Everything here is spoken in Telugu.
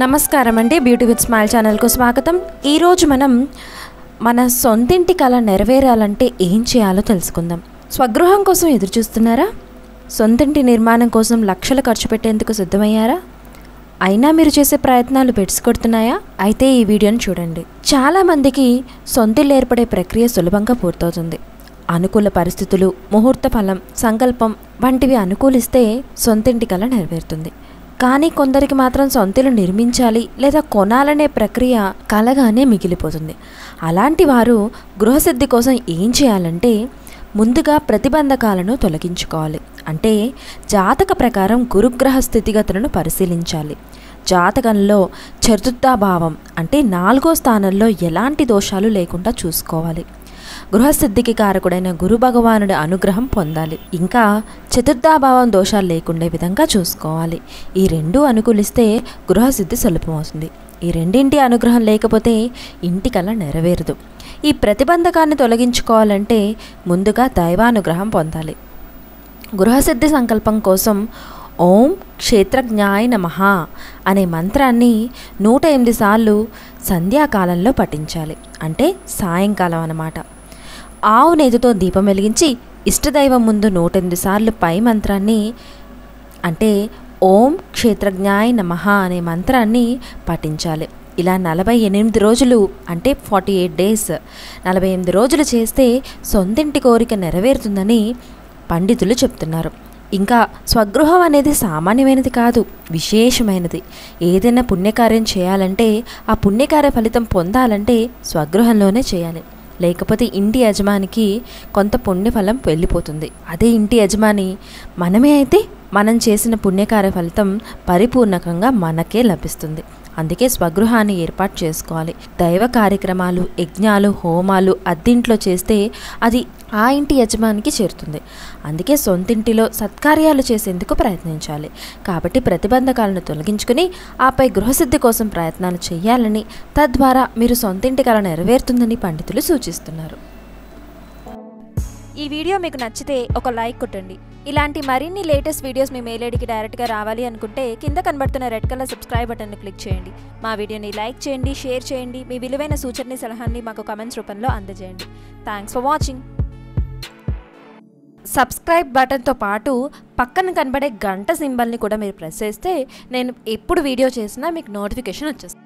నమస్కారం అండి, బ్యూటీ విత్ స్మైల్ ఛానల్కు స్వాగతం. ఈరోజు మనం మన సొంతింటి కల నెరవేరాలంటే ఏం చేయాలో తెలుసుకుందాం. స్వగృహం కోసం ఎదురు చూస్తున్నారా? సొంతింటి నిర్మాణం కోసం లక్షలు ఖర్చు పెట్టేందుకు సిద్ధమయ్యారా? అయినా మీరు చేసే ప్రయత్నాలు బెడిసికొడుతున్నాయా? అయితే ఈ వీడియోని చూడండి. చాలామందికి సొంతిల్లు ఏర్పడే ప్రక్రియ సులభంగా పూర్తవుతుంది. అనుకూల పరిస్థితులు, ముహూర్త ఫలం, సంకల్పం వంటివి అనుకూలిస్తే సొంతింటి కల నెరవేరుతుంది. కానీ కొందరికి మాత్రం సొంతిల్లు నిర్మించాలి లేదా కొనాలనే ప్రక్రియ కలగానే మిగిలిపోతుంది. అలాంటి వారు గృహసిద్ధి కోసం ఏం చేయాలంటే ముందుగా ప్రతిబంధకాలను తొలగించుకోవాలి. అంటే జాతక ప్రకారం గురుగ్రహ స్థితిగతులను పరిశీలించాలి. జాతకంలో చతుర్థాభావం అంటే 4వ స్థానంలో ఎలాంటి దోషాలు లేకుండా చూసుకోవాలి. గృహసిద్ధికి కారకుడైన గురు భగవానుడి అనుగ్రహం పొందాలి. ఇంకా చతుర్థాభావం దోషాలు లేకుండే విధంగా చూసుకోవాలి. ఈ రెండు అనుకూలిస్తే గృహసిద్ధి సులభమవుతుంది. ఈ రెండింటి అనుగ్రహం లేకపోతే ఇంటి కల నెరవేరదు. ఈ ప్రతిబంధకాన్ని తొలగించుకోవాలంటే ముందుగా దైవానుగ్రహం పొందాలి. గృహసిద్ధి సంకల్పం కోసం ఓం క్షేత్రజ్ఞాయ నమః అనే మంత్రాన్ని 108 సార్లు సంధ్యాకాలంలో పఠించాలి. అంటే సాయంకాలం అన్నమాట. ఆవు నేతితో దీపం వెలిగించి ఇష్టదైవం ముందు 108 సార్లు పై మంత్రాన్ని అంటే ఓం క్షేత్రజ్ఞాయ నమః అనే మంత్రాన్ని పఠించాలి. ఇలా 48 రోజులు అంటే 48 డేస్ 48 రోజులు చేస్తే సొంతింటి కోరిక నెరవేరుతుందని పండితులు చెప్తున్నారు. ఇంకా స్వగృహం అనేది సామాన్యమైనది కాదు, విశేషమైనది. ఏదైనా పుణ్యకార్యం చేయాలంటే ఆ పుణ్యకార్య ఫలితం పొందాలంటే స్వగృహంలోనే చేయాలి. లేకపోతే ఇంటి యజమానికి కొంత పుణ్యఫలం వెళ్ళిపోతుంది. అదే ఇంటి యజమాని మనమే అయితే మనం చేసిన పుణ్యకార్య ఫలితం పరిపూర్ణకంగా మనకే లభిస్తుంది. అందుకే స్వగృహాన్ని ఏర్పాటు చేసుకోవాలి. దైవ కార్యక్రమాలు, యజ్ఞాలు, హోమాలు అద్దింట్లో చేస్తే అది ఆ ఇంటి యజమానికి చేరుతుంది. అందుకే సొంతింటిలో సత్కార్యాలు చేసేందుకు ప్రయత్నించాలి. కాబట్టి ప్రతిబంధకాలను తొలగించుకుని ఆపై గృహసిద్ధి కోసం ప్రయత్నాలు చేయాలని, తద్వారా మీరు సొంతింటి కల నెరవేరుతుందని పండితులు సూచిస్తున్నారు. ఈ వీడియో మీకు నచ్చితే ఒక లైక్ కొట్టండి. ఇలాంటి మరిన్ని లేటెస్ట్ వీడియోస్ మీ మెయిల్ ఐడికి డైరెక్ట్గా రావాలి అనుకుంటే కింద కనబడుతున్న రెడ్ కలర్ సబ్స్క్రైబ్ బటన్ని క్లిక్ చేయండి. మా వీడియోని లైక్ చేయండి, షేర్ చేయండి. మీ విలువైన సూచనని, సలహాన్ని మాకు కమెంట్స్ రూపంలో అందజేయండి. Thanks for watching. సబ్స్క్రైబ్ బటన్తో పాటు పక్కన కనబడే గంట సింబల్ని కూడా మీరు ప్రెస్ చేస్తే నేను ఎప్పుడు వీడియో చేసినా మీకు నోటిఫికేషన్ వచ్చేస్తుంది.